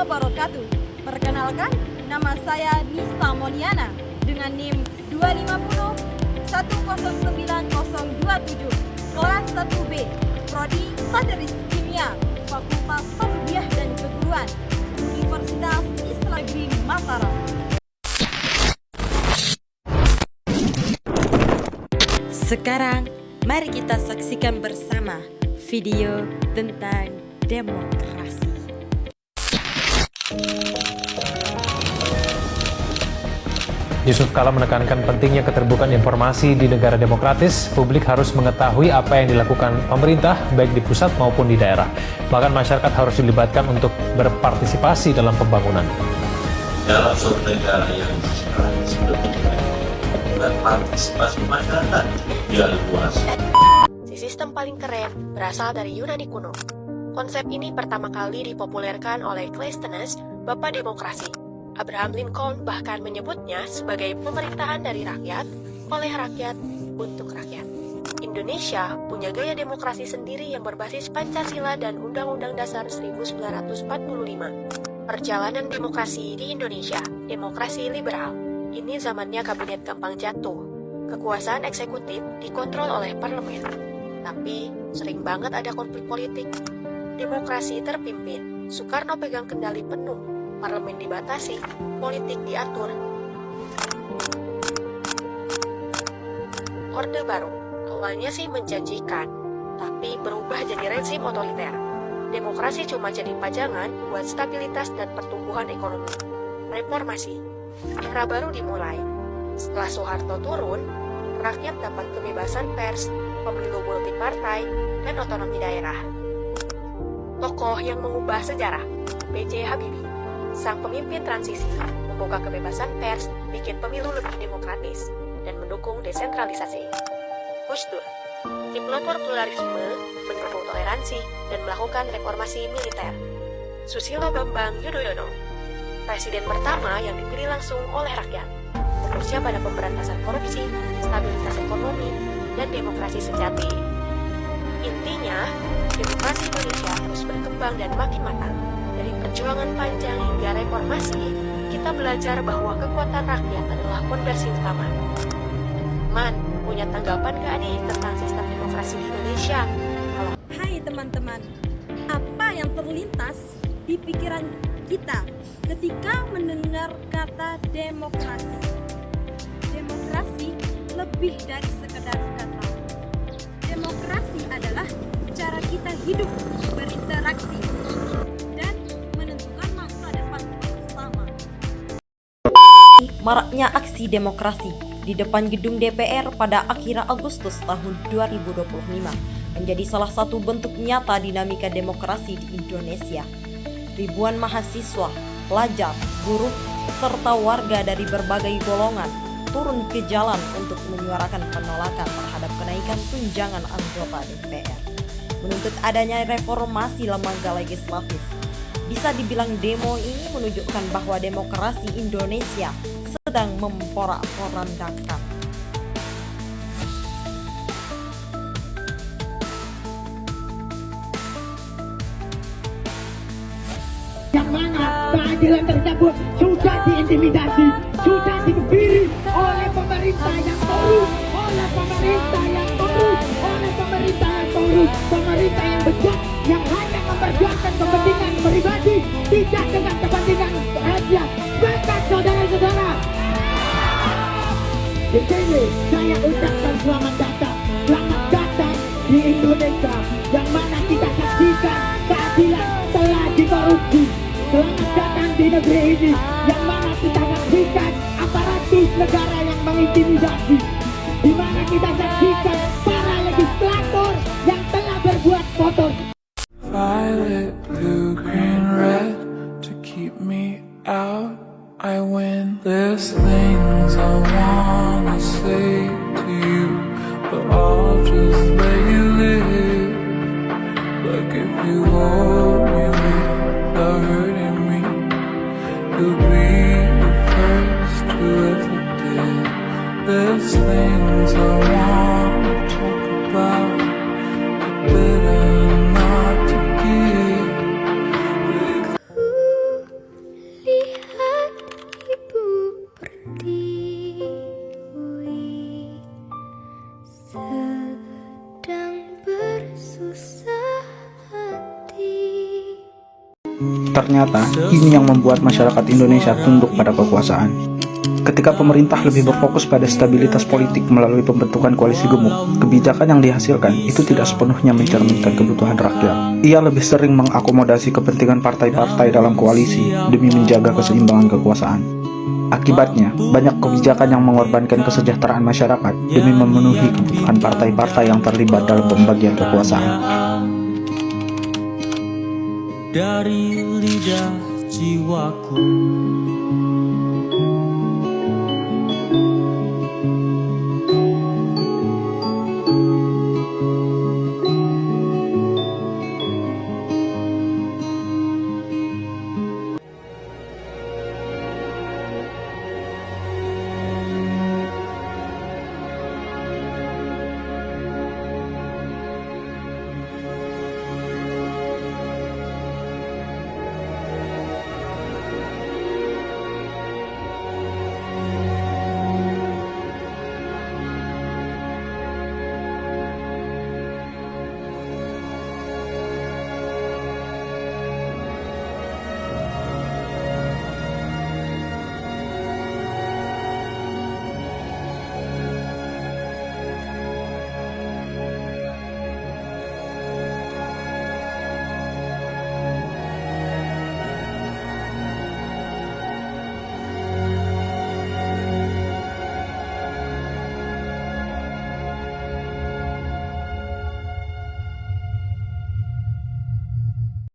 wabarakatuh. Perkenalkan, nama saya Nisa Moniana dengan NIM 250 1090027, kelas 1B, Prodi Tadris Kimia, Fakultas Tarbiyah dan Keguruan, Universitas Islam Negeri Mataram. Sekarang, mari kita saksikan bersama video tentang demokrasi. Yusuf Kala menekankan pentingnya keterbukaan informasi di negara demokratis. Publik harus mengetahui apa yang dilakukan pemerintah, baik di pusat maupun di daerah. Bahkan masyarakat harus dilibatkan untuk berpartisipasi dalam pembangunan. Dalam suatu negara yang sebetulnya partisipasi masyarakat yang luas. Si sistem paling keren berasal dari Yunani kuno. Konsep ini pertama kali dipopulerkan oleh Cleisthenes, Bapak Demokrasi. Abraham Lincoln bahkan menyebutnya sebagai pemerintahan dari rakyat, oleh rakyat, untuk rakyat. Indonesia punya gaya demokrasi sendiri yang berbasis Pancasila dan Undang-Undang Dasar 1945. Perjalanan demokrasi di Indonesia, demokrasi liberal. Ini zamannya kabinet gampang jatuh. Kekuasaan eksekutif dikontrol oleh parlemen. Tapi sering banget ada konflik politik. Demokrasi terpimpin, Soekarno pegang kendali penuh. Parlemen dibatasi, politik diatur. Orde Baru awalnya sih menjanjikan, tapi berubah jadi rezim otoriter. Demokrasi cuma jadi pajangan buat stabilitas dan pertumbuhan ekonomi. Reformasi, era baru dimulai. Setelah Soeharto turun, rakyat dapat kebebasan pers, pemilu multipartai, dan otonomi daerah. Tokoh yang mengubah sejarah, B.J. Habibie, sang pemimpin transisi, membuka kebebasan pers, bikin pemilu lebih demokratis, dan mendukung desentralisasi. Gus Dur, tim pelopor pluralisme, mendukung toleransi, dan melakukan reformasi militer. Susilo Bambang Yudhoyono, presiden pertama yang dipilih langsung oleh rakyat, fokusnya pada pemberantasan korupsi, stabilitas ekonomi, dan demokrasi sejati. Intinya, demokrasi Indonesia terus berkembang dan makin matang. Dari perjuangan panjang hingga reformasi, kita belajar bahwa kekuatan rakyat adalah fondasi utama. Man, punya tanggapan gak nih tentang sistem demokrasi di Indonesia? Hai teman-teman, apa yang terlintas di pikiran kita ketika mendengar kata demokrasi? Demokrasi lebih dari sekedar kata. Demokrasi adalah cara kita hidup, berinteraksi, dan menentukan masa depan bersama. Maraknya aksi demokrasi di depan gedung DPR pada akhir Agustus tahun 2025 menjadi salah satu bentuk nyata dinamika demokrasi di Indonesia. Ribuan mahasiswa, pelajar, buruh, serta warga dari berbagai golongan turun ke jalan untuk menyuarakan penolakan terhadap kenaikan tunjangan anggota DPR, menuntut adanya reformasi lembaga legislatif. Bisa dibilang demo ini menunjukkan bahwa demokrasi Indonesia sedang memporak-porandakan. Yang mana keadilan tersebut sudah diintimidasi, sudah dikebiri oleh pemerintah yang korup, oleh pemerintah yang korup, oleh pemerintah yang korup, pemerintah yang bejat, yang hanya memperjuangkan kepentingan pribadi, tidak dengan kepentingan rakyat. Sepakat saudara-saudara? Di sini saya ucapkan selamat datang di Indonesia yang mana kita saksikan keadilan telah dikorupsi. Selamat datang di negeri ini yang mana kita saksikan aparatus negara yang mengintimidasi, di mana kita saksikan para legislator yang telah berbuat kotor. Violet, blue, green, red to keep me out. I win. There's things I wanna say to you, but I'll just let you live. Like if you hold me without hurting me, you'll be the first to ever did. There's things I want sedang bersusah hati. Ternyata ini yang membuat masyarakat Indonesia tunduk pada kekuasaan. Ketika pemerintah lebih berfokus pada stabilitas politik melalui pembentukan koalisi gemuk, kebijakan yang dihasilkan itu tidak sepenuhnya mencerminkan kebutuhan rakyat. Ia lebih sering mengakomodasi kepentingan partai-partai dalam koalisi demi menjaga keseimbangan kekuasaan. Akibatnya, banyak kebijakan yang mengorbankan kesejahteraan masyarakat demi memenuhi kebutuhan partai-partai yang terlibat dalam pembagian kekuasaan. Dari lidah jiwaku